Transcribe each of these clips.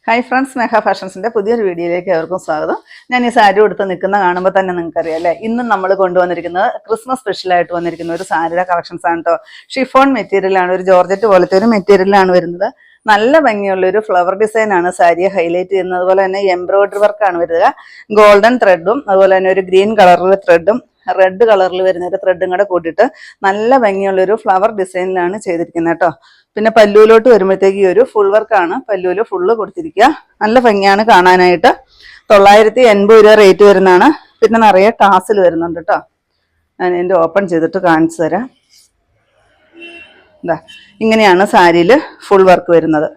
Hi friends, mega ഫാഷൻസിന്റെ പുതിയൊരു വീഡിയോയിലേക്ക് ഏവർക്കും സ്വാഗതം. ഞാൻ ഈ സാരി എടുത്ത് നിൽക്കുന്ന കാണുമ്പോൾ തന്നെ നിങ്ങൾക്കറിയാം അല്ലേ, ഇന്നും നമ്മൾ കൊണ്ടുവന്നിരിക്കുന്നത് ക്രിസ്മസ് സ്പെഷ്യലായിട്ട് വന്നിരിക്കുന്ന ഒരു സാരിയുടെ കളക്ഷൻസ് ആണ് കേട്ടോ. ഷിഫോൺ മെറ്റീരിയലാണ്, ഒരു ജോർജറ്റ് പോലത്തെ ഒരു മെറ്റീരിയലാണ് വരുന്നത്. നല്ല ഭംഗിയുള്ള ഒരു ഫ്ലവർ ഡിസൈൻ ആണ് സാരിയെ ഹൈലൈറ്റ് ചെയ്യുന്നത്. അതുപോലെ തന്നെ എംബ്രോയിഡറി വർക്കാണ് വരിക. ഗോൾഡൻ ത്രെഡും അതുപോലെ തന്നെ ഒരു ഗ്രീൻ കളറിലെ ത്രെഡും റെഡ് കളറിൽ വരുന്ന ഒരു ത്രെഡും കൂടെ കൂട്ടിയിട്ട് നല്ല ഭംഗിയുള്ള ഒരു ഫ്ലവർ ഡിസൈനിലാണ് ചെയ്തിരിക്കുന്നത് കേട്ടോ. പിന്നെ പല്ലുവിലോട്ട് വരുമ്പോഴത്തേക്ക് ഈ ഒരു ഫുൾ വർക്കാണ് പല്ലുവിൽ ഫുള്ള് കൊടുത്തിരിക്കുക. നല്ല ഭംഗിയാണ് കാണാനായിട്ട്. 980 രൂപ റേറ്റ് വരുന്നതാണ്. പിന്നെ നിറയെ ടാസിൽ വരുന്നുണ്ട് കേട്ടോ. ഞാൻ എൻ്റെ ഓപ്പൺ ചെയ്തിട്ട് കാണിച്ചു തരാം. ഇതാ ഇങ്ങനെയാണ് സാരിയിൽ ഫുൾ വർക്ക് വരുന്നത്.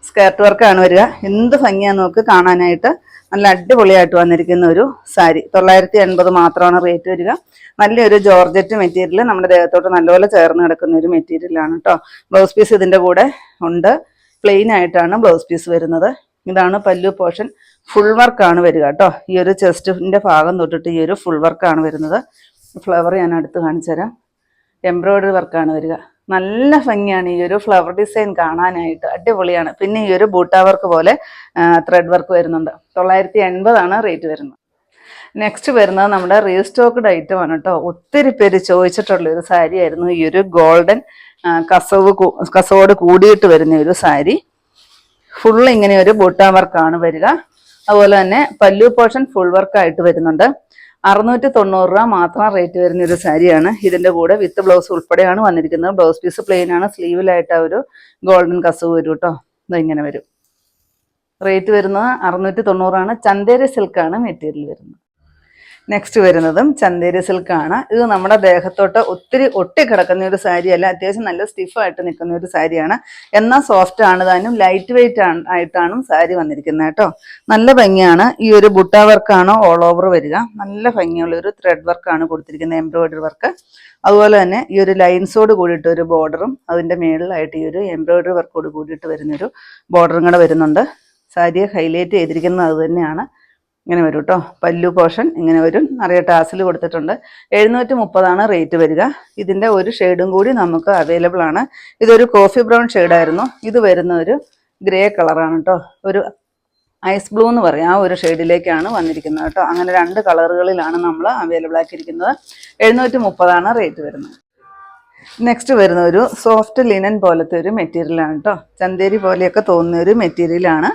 സ്കേർട്ട് വർക്കാണ് വരിക. എന്ത് ഭംഗിയാന്ന് നോക്ക് കാണാനായിട്ട്. നല്ല അടിപൊളിയായിട്ട് വന്നിരിക്കുന്ന ഒരു സാരി. 980 മാത്രമാണ് റേറ്റ് വരിക. നല്ലൊരു ജോർജറ്റ് മെറ്റീരിയൽ നമ്മുടെ ദേഹത്തോട്ട് നല്ലപോലെ ചേർന്ന് കിടക്കുന്ന ഒരു മെറ്റീരിയലാണ് കേട്ടോ. ബ്ലൗസ് പീസ് ഇതിൻ്റെ കൂടെ ഉണ്ട്. പ്ലെയിൻ ആയിട്ടാണ് ബ്ലൗസ് പീസ് വരുന്നത്. ഇതാണ് പല്ലു പോർഷൻ. ഫുൾ വർക്കാണ് വരിക കേട്ടോ. ഈ ഒരു ചെസ്റ്റിൻ്റെ ഭാഗം തൊട്ടിട്ട് ഈ ഒരു ഫുൾ വർക്കാണ് വരുന്നത്. ഫ്ലവർ ഞാൻ അടുത്ത് കാണിച്ചു തരാം. എംബ്രോയിഡറി വർക്കാണ് വരിക. നല്ല ഭംഗിയാണ് ഈ ഒരു ഫ്ലവർ ഡിസൈൻ കാണാനായിട്ട്. അടിപൊളിയാണ്. പിന്നെ ഈ ഒരു ബൂട്ടാ വർക്ക് പോലെ ത്രെഡ് വർക്ക് വരുന്നുണ്ട്. 980 റേറ്റ് വരുന്നത്. നെക്സ്റ്റ് വരുന്നത് നമ്മുടെ റീസ്റ്റോക്ക്ഡ് ഐറ്റം ആണ് കേട്ടോ. ഒത്തിരി പേര് ചോദിച്ചിട്ടുള്ള ഒരു സാരി ആയിരുന്നു ഈ ഒരു ഗോൾഡൻ കസവോട് കൂടിയിട്ട് വരുന്ന ഒരു സാരി. ഫുൾ ഇങ്ങനെ ഒരു ബൂട്ടാ വർക്കാണ് വരിക. അതുപോലെ തന്നെ പല്ലു പോർഷൻ ഫുൾ വർക്കായിട്ട് വരുന്നുണ്ട്. 690 രൂപ മാത്രം റേറ്റ് വരുന്ന ഒരു സാരിയാണ്. ഇതിന്റെ കൂടെ വിത്ത് ബ്ലൗസ് ഉൾപ്പെടെയാണ് വന്നിരിക്കുന്നത്. ബ്ലൗസ് പീസ് പ്ലെയിൻ ആണ്. സ്ലീവിലായിട്ട് ആ ഒരു ഗോൾഡൻ കസവ് വരും കേട്ടോ. ഇങ്ങനെ വരും. റേറ്റ് വരുന്നത് 690 ചന്തേരി സിൽക്കാണ് മെറ്റീരിയൽ വരുന്നത്. നെക്സ്റ്റ് വരുന്നതും ചന്തേരി സിൽക്കാണ്. ഇത് നമ്മുടെ ദേഹത്തോട്ട് ഒത്തിരി ഒട്ടിക്കിടക്കുന്ന ഒരു സാരിയല്ല. അത്യാവശ്യം നല്ല സ്റ്റിഫായിട്ട് നിൽക്കുന്ന ഒരു സാരിയാണ്. എന്നാൽ സോഫ്റ്റ് ആണ് താനും. ലൈറ്റ് വെയിറ്റ് ആയിട്ടാണ് സാരി വന്നിരിക്കുന്നത് കേട്ടോ. നല്ല ഭംഗിയാണ്. ഈ ഒരു ബുട്ടാ വർക്കാണ് ഓൾ ഓവർ വരിക. നല്ല ഭംഗിയുള്ള ഒരു ത്രെഡ് വർക്കാണ് കൊടുത്തിരിക്കുന്നത്, എംബ്രോയിഡറി വർക്ക്. അതുപോലെ തന്നെ ഈ ഒരു ലൈൻസോട് കൂടിയിട്ട് ഒരു ബോർഡറും അതിൻ്റെ മേളിലായിട്ട് ഈ ഒരു എംബ്രോയിഡറി വർക്കോട് കൂടിയിട്ട് വരുന്നൊരു ബോർഡറും കൂടെ വരുന്നുണ്ട്. സാരിയെ ഹൈലൈറ്റ് ചെയ്തിരിക്കുന്നത് അത് തന്നെയാണ്. ഇങ്ങനെ വരും കേട്ടോ. പല്ലു പോർഷൻ ഇങ്ങനെ വരും. നിറയെ ടാസിൽ കൊടുത്തിട്ടുണ്ട്. 730 റേറ്റ് വരിക. ഇതിൻ്റെ ഒരു ഷെയ്ഡും കൂടി നമുക്ക് അവൈലബിൾ ആണ്. ഇതൊരു കോഫി ബ്രൗൺ ഷെയ്ഡായിരുന്നു. ഇത് വരുന്ന ഒരു ഗ്രേ കളറാണ് കേട്ടോ. ഒരു ഐസ് ബ്ലൂ എന്ന് പറയാം. ആ ഒരു ഷെയ്ഡിലേക്കാണ് വന്നിരിക്കുന്നത് കേട്ടോ. അങ്ങനെ 2 കളറുകളിലാണ് നമ്മൾ അവൈലബിൾ ആക്കിയിരിക്കുന്നത്. 730 റേറ്റ് വരുന്നത്. നെക്സ്റ്റ് വരുന്ന ഒരു സോഫ്റ്റ് ലിനൻ പോലത്തെ ഒരു മെറ്റീരിയലാണ് കേട്ടോ. ചന്തേരി പോലെയൊക്കെ തോന്നുന്ന ഒരു മെറ്റീരിയലാണ്.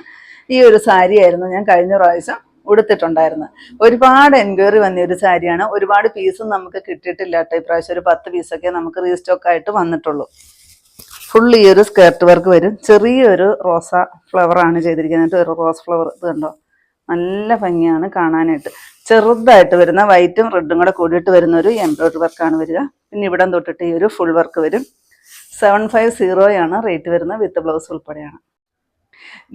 ഈ ഒരു സാരി ആയിരുന്നു ഞാൻ കഴിഞ്ഞ പ്രാവശ്യം ഉടുത്തിട്ടുണ്ടായിരുന്നു. ഒരുപാട് എൻക്വയറി വന്ന ഒരു സാരിയാണ്. ഒരുപാട് പീസും നമുക്ക് കിട്ടിയിട്ടില്ല കേട്ടോ. ഇപ്രാവശ്യം ഒരു 10 പീസൊക്കെ നമുക്ക് റീസ്റ്റോക്ക് ആയിട്ട് വന്നിട്ടുള്ളൂ. ഫുൾ ഈ ഒരു സ്കേർട്ട് വർക്ക് വരും. ചെറിയൊരു റോസ ഫ്ലവറാണ് ചെയ്തിരിക്കുന്നത്. ഒരു റോസ് ഫ്ലവർ ഇത് കണ്ടോ. നല്ല ഭംഗിയാണ് കാണാനായിട്ട്. ചെറുതായിട്ട് വരുന്ന വൈറ്റും റെഡും കൂടെ കൂടിയിട്ട് വരുന്ന ഒരു എംബ്രോയിഡറി വർക്കാണ് വരിക. പിന്നെ ഇവിടം തൊട്ടിട്ട് ഈ ഒരു ഫുൾ വർക്ക് വരും. 750 റേറ്റ് വരുന്നത്. വിത്ത് ബ്ലൗസ് ഉൾപ്പെടെയാണ്.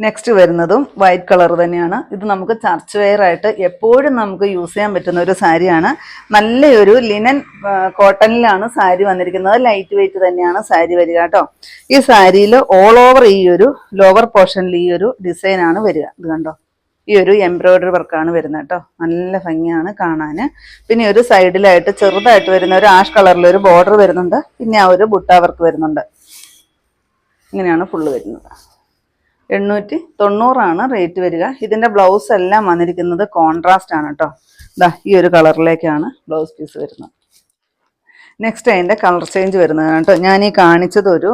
നെക്സ്റ്റ് വരുന്നതും വൈറ്റ് കളർ തന്നെയാണ്. ഇത് നമുക്ക് ചർച്ച് വെയർ ആയിട്ട് എപ്പോഴും നമുക്ക് യൂസ് ചെയ്യാൻ പറ്റുന്ന ഒരു സാരിയാണ്. നല്ലൊരു ലിനൻ കോട്ടണിലാണ് സാരി വന്നിരിക്കുന്നത്. ലൈറ്റ് വെയിറ്റ് തന്നെയാണ് സാരി വരിക കേട്ടോ. ഈ സാരിയിൽ ഓൾ ഓവർ ഈ ഒരു ലോവർ പോർഷനിൽ ഈ ഒരു ഡിസൈനാണ് വരിക. ഇത് കണ്ടോ. ഈ ഒരു എംബ്രോയിഡറി വർക്കാണ് വരുന്നത് കേട്ടോ. നല്ല ഭംഗിയാണ് കാണാൻ. പിന്നെ ഒരു സൈഡിലായിട്ട് ചെറുതായിട്ട് വരുന്ന ഒരു ആഷ് കളറിലൊരു ബോർഡർ വരുന്നുണ്ട്. പിന്നെ ആ ഒരു ബുട്ടാ വർക്ക് വരുന്നുണ്ട്. ഇങ്ങനെയാണ് ഫുള്ള് വരുന്നത്. 890 റേറ്റ് വരിക. ഇതിൻ്റെ ബ്ലൗസ് എല്ലാം വന്നിരിക്കുന്നത് കോൺട്രാസ്റ്റ് ആണ് കേട്ടോ. ഇതാ ഈ ഒരു കളറിലേക്കാണ് ബ്ലൗസ് പീസ് വരുന്നത്. നെക്സ്റ്റ് അതിൻ്റെ കളർ ചേഞ്ച് വരുന്നത് കേട്ടോ. ഞാൻ ഈ കാണിച്ചത് ഒരു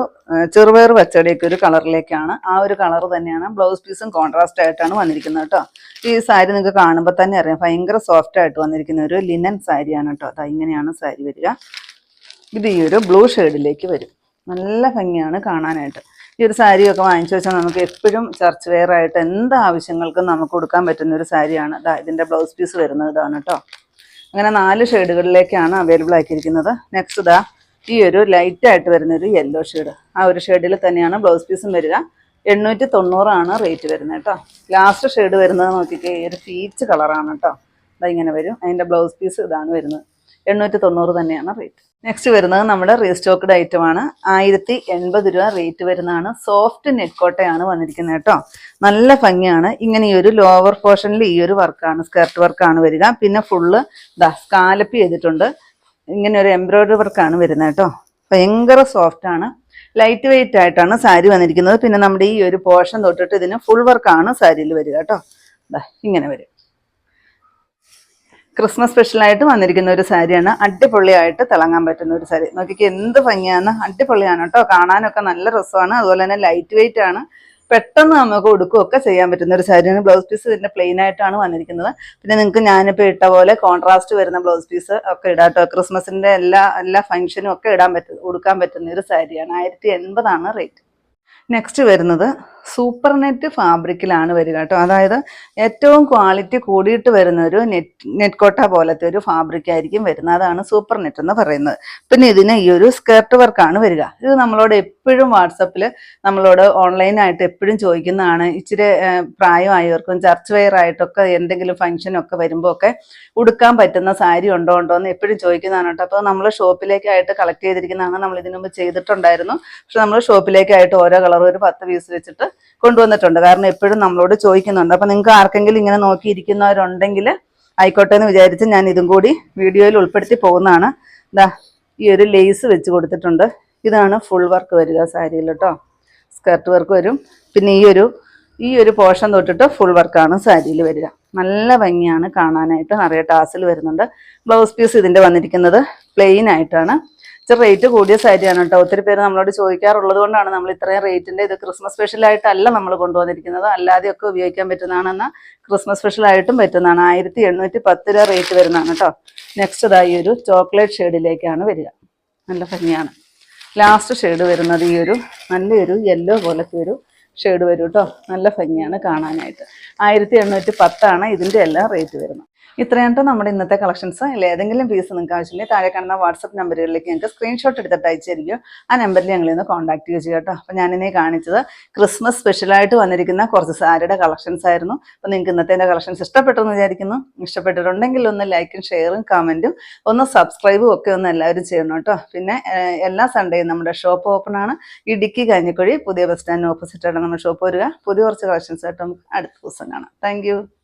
ചെറുപയർ പച്ചടിയൊക്കെ ഒരു കളറിലേക്കാണ്. ആ ഒരു കളർ തന്നെയാണ്. ബ്ലൗസ് പീസും കോൺട്രാസ്റ്റ് ആയിട്ടാണ് വന്നിരിക്കുന്നത് കേട്ടോ. ഈ സാരി നിങ്ങൾക്ക് കാണുമ്പോൾ തന്നെ അറിയാം. ഭയങ്കര സോഫ്റ്റ് ആയിട്ട് വന്നിരിക്കുന്ന ഒരു ലിനൻ സാരിയാണ് കേട്ടോ. അതാ ഇങ്ങനെയാണ് സാരി വരിക. ഇത് ഈ ഒരു ബ്ലൂ ഷെയ്ഡിലേക്ക് വരും. നല്ല ഭംഗിയാണ് കാണാനായിട്ട്. ഈ ഒരു സാരിയൊക്കെ വാങ്ങിച്ചു വെച്ചാൽ നമുക്ക് എപ്പോഴും ചർച്ച് വെയർ ആയിട്ട് എന്ത് ആവശ്യങ്ങൾക്കും നമുക്ക് കൊടുക്കാൻ പറ്റുന്ന ഒരു സാരിയാണ്. ഇതിൻ്റെ ബ്ലൗസ് പീസ് വരുന്നത് ഇതാണ് കേട്ടോ. അങ്ങനെ 4 ഷെയ്ഡുകളിലേക്കാണ് അവൈലബിൾ ആക്കിയിരിക്കുന്നത്. നെക്സ്റ്റ് ഈ ഒരു ലൈറ്റ് ആയിട്ട് വരുന്നൊരു യെല്ലോ ഷെയ്ഡ്. ആ ഒരു ഷെയ്ഡിൽ തന്നെയാണ് ബ്ലൗസ് പീസും വരിക. 890 റേറ്റ് വരുന്നത് കേട്ടോ. ലാസ്റ്റ് ഷെയ്ഡ് വരുന്നത് നോക്കിക്കേ. ഈ ഒരു പീച്ച് കളറാണ് കേട്ടോ. ഇങ്ങനെ വരും. അതിൻ്റെ ബ്ലൗസ് പീസ് ഇതാണ് വരുന്നത്. 890 തന്നെയാണ് റേറ്റ്. നെക്സ്റ്റ് വരുന്നത് നമ്മുടെ റീസ്റ്റോക്ക്ഡ് ഐറ്റമാണ്. 1080 രൂപ റേറ്റ് വരുന്നതാണ്. സോഫ്റ്റ് നെറ്റ് കോട്ടയാണ് വന്നിരിക്കുന്നത് കേട്ടോ. നല്ല ഭംഗിയാണ്. ഇങ്ങനെ ഈ ഒരു ലോവർ പോർഷനിൽ ഈ ഒരു വർക്കാണ്, സ്കേർട്ട് വർക്കാണ് വരിക. പിന്നെ ഫുള്ള് സ്കാലപ്പ് ചെയ്തിട്ടുണ്ട്. ഇങ്ങനെ ഒരു എംബ്രോയിഡറി വർക്കാണ് വരുന്നത് കേട്ടോ. ഭയങ്കര സോഫ്റ്റ് ആണ്. ലൈറ്റ് വെയിറ്റ് ആയിട്ടാണ് സാരി വന്നിരിക്കുന്നത്. പിന്നെ നമ്മുടെ ഈ ഒരു പോർഷൻ തൊട്ടിട്ട് ഇതിന് ഫുൾ വർക്കാണ് സാരിയിൽ വരിക കേട്ടോ. ഇങ്ങനെ വരും. ക്രിസ്മസ് സ്പെഷ്യലായിട്ട് വന്നിരിക്കുന്ന ഒരു സാരിയാണ്. അടിപൊളിയായിട്ട് തിളങ്ങാൻ പറ്റുന്ന ഒരു സാരി. നോക്കിക്ക് എന്ത് ഭംഗിയാണ്, അടിപൊളിയാണ് കേട്ടോ. കാണാനൊക്കെ നല്ല രസമാണ്. അതുപോലെ തന്നെ ലൈറ്റ് വെയിറ്റ് ആണ്. പെട്ടെന്ന് നമുക്ക് ഉടുക്കുകയൊക്കെ ചെയ്യാൻ പറ്റുന്ന ഒരു സാരിയാണ്. ബ്ലൗസ് പീസ് ഇതിന്റെ പ്ലെയിൻ ആയിട്ടാണ് വന്നിരിക്കുന്നത്. പിന്നെ നിങ്ങൾക്ക് ഞാനിപ്പോൾ ഇട്ട പോലെ കോൺട്രാസ്റ്റ് വരുന്ന ബ്ലൗസ് പീസ് ഒക്കെ ഇടാം കേട്ടോ. ക്രിസ്മസിന്റെ എല്ലാ ഫംഗ്ഷനും ഒക്കെ ഉടുക്കാൻ പറ്റുന്ന ഒരു സാരിയാണ്. 1080 റേറ്റ്. നെക്സ്റ്റ് വരുന്നത് സൂപ്പർ നെറ്റ് ഫാബ്രിക്കിലാണ് വരിക കേട്ടോ. അതായത് ഏറ്റവും ക്വാളിറ്റി കൂടിയിട്ട് വരുന്ന ഒരു നെറ്റ് കോട്ട പോലത്തെ ഒരു ഫാബ്രിക് ആയിരിക്കും വരുന്നത്. അതാണ് സൂപ്പർ നെറ്റ് എന്ന് പറയുന്നത്. പിന്നെ ഇതിന് ഈ ഒരു സ്കേർട്ട് വർക്കാണ് വരിക. ഇത് നമ്മളോട് എപ്പോഴും വാട്സപ്പിൽ നമ്മളോട് ഓൺലൈനായിട്ട് എപ്പോഴും ചോദിക്കുന്നതാണ്. ഇച്ചിരി പ്രായമായവർക്കും ചർച്ച് വെയർ ആയിട്ടൊക്കെ എന്തെങ്കിലും ഫംഗ്ഷനൊക്കെ വരുമ്പോൾ ഒക്കെ ഉടുക്കാൻ പറ്റുന്ന സാരി ഉണ്ടോ എന്ന് എപ്പോഴും ചോദിക്കുന്നതാണ് കേട്ടോ. അപ്പോൾ നമ്മൾ ഷോപ്പിലേക്കായിട്ട് കളക്ട് ചെയ്തിരിക്കുന്നതാണ്. നമ്മൾ ഇതിനു മുമ്പ് ചെയ്തിട്ടുണ്ടായിരുന്നു. പക്ഷെ നമ്മൾ ഷോപ്പിലേക്കായിട്ട് ഓരോ കളർ ഒരു 10 പീസ് വെച്ചിട്ട് കൊണ്ടുവന്നിട്ടുണ്ട്. കാരണം എപ്പോഴും നമ്മളോട് ചോദിക്കുന്നുണ്ട്. അപ്പൊ നിങ്ങൾക്ക് ആർക്കെങ്കിലും ഇങ്ങനെ നോക്കിയിരിക്കുന്നവരുണ്ടെങ്കിൽ ആയിക്കോട്ടെ എന്ന് വിചാരിച്ച് ഞാൻ ഇതും കൂടി വീഡിയോയിൽ ഉൾപ്പെടുത്തി പോകുന്നതാണ്. ഈ ഒരു ലേസ് വെച്ച് കൊടുത്തിട്ടുണ്ട്. ഇതാണ് ഫുൾ വർക്ക് വരിക സാരിയിൽ കേട്ടോ. സ്കർട്ട് വർക്ക് വരും. പിന്നെ ഈ ഒരു പോർഷൻ തൊട്ടിട്ട് ഫുൾ വർക്കാണ് സാരിയിൽ വരിക. നല്ല ഭംഗിയാണ് കാണാനായിട്ട്. നിറയെ ടാസിൽ വരുന്നുണ്ട്. ബ്ലൗസ് പീസ് ഇതിന്റെ വന്നിരിക്കുന്നത് പ്ലെയിൻ ആയിട്ടാണ്. ഇച്ചിരി റേറ്റ് കൂടിയ സാരിയാണ് കേട്ടോ. ഒത്തിരി പേര് നമ്മളോട് ചോദിക്കാറുള്ളത് കൊണ്ടാണ് നമ്മൾ ഇത്രയും റേറ്റിന്റെ. ഇത് ക്രിസ്മസ് സ്പെഷ്യലായിട്ടല്ല നമ്മൾ കൊണ്ടുവന്നിരിക്കുന്നത്, അല്ലാതെയൊക്കെ ഉപയോഗിക്കാൻ പറ്റുന്നതാണെന്നാൽ ക്രിസ്മസ് സ്പെഷ്യലായിട്ടും പറ്റുന്നതാണ്. 1810 രൂപ റേറ്റ് വരുന്നതാണ് കേട്ടോ. നെക്സ്റ്റ് ഇതായി ഒരു ചോക്ലേറ്റ് ഷെയ്ഡിലേക്കാണ് വരിക. നല്ല ഭംഗിയാണ്. ലാസ്റ്റ് ഷെയ്ഡ് വരുന്നത് ഈ ഒരു നല്ലൊരു യെല്ലോ പോലത്തെ ഒരു ഷെയ്ഡ് വരും കേട്ടോ. നല്ല ഭംഗിയാണ് കാണാനായിട്ട്. 1810 ഇതിന്റെ എല്ലാം റേറ്റ് വരുന്നത്. ഇത്രയാണ് നമ്മുടെ ഇന്നത്തെ കളക്ഷൻസ്. ഏതെങ്കിലും പീസ് നിങ്ങൾക്ക് ആവശ്യമില്ലെങ്കിൽ താഴെ കാണുന്ന വാട്സപ്പ് നമ്പറുകളിലേക്ക് നിങ്ങൾക്ക് സ്ക്രീൻഷോട്ട് എടുത്തിട്ട് അയച്ചിരിക്കും. ആ നമ്പറിൽ ഞങ്ങളിൽ നിന്ന് കോൺടാക്ട് ചെയ്യുക കേട്ടോ. അപ്പോൾ ഞാനിനെ കാണിച്ചത് ക്രിസ്മസ് സ്പെഷ്യലായിട്ട് വന്നിരിക്കുന്ന കുറച്ച് സാരിയുടെ കളക്ഷൻസ് ആയിരുന്നു. അപ്പോൾ നിങ്ങൾക്ക് ഇന്നത്തെ കളക്ഷൻസ് ഇഷ്ടപ്പെട്ടെന്ന് വിചാരിക്കുന്നു. ഇഷ്ടപ്പെട്ടിട്ടുണ്ടെങ്കിൽ ഒന്ന് ലൈക്കും ഷെയറും കമൻറ്റും ഒന്ന് സബ്സ്ക്രൈബും ഒക്കെ ഒന്ന് എല്ലാവരും ചെയ്യണം കേട്ടോ. പിന്നെ എല്ലാ സൺഡേയും നമ്മുടെ ഷോപ്പ് ഓപ്പൺ ആണ്. ഇടുക്കി കഞ്ഞിക്കുഴി പുതിയ ബസ് സ്റ്റാൻഡിന് ഓപ്പോസിറ്റാണ് നമ്മുടെ ഷോപ്പ് വരിക. പുതിയ കുറച്ച് കളക്ഷൻസ് ആയിട്ട് നമുക്ക് അടുത്ത ദിവസം കാണാം. താങ്ക്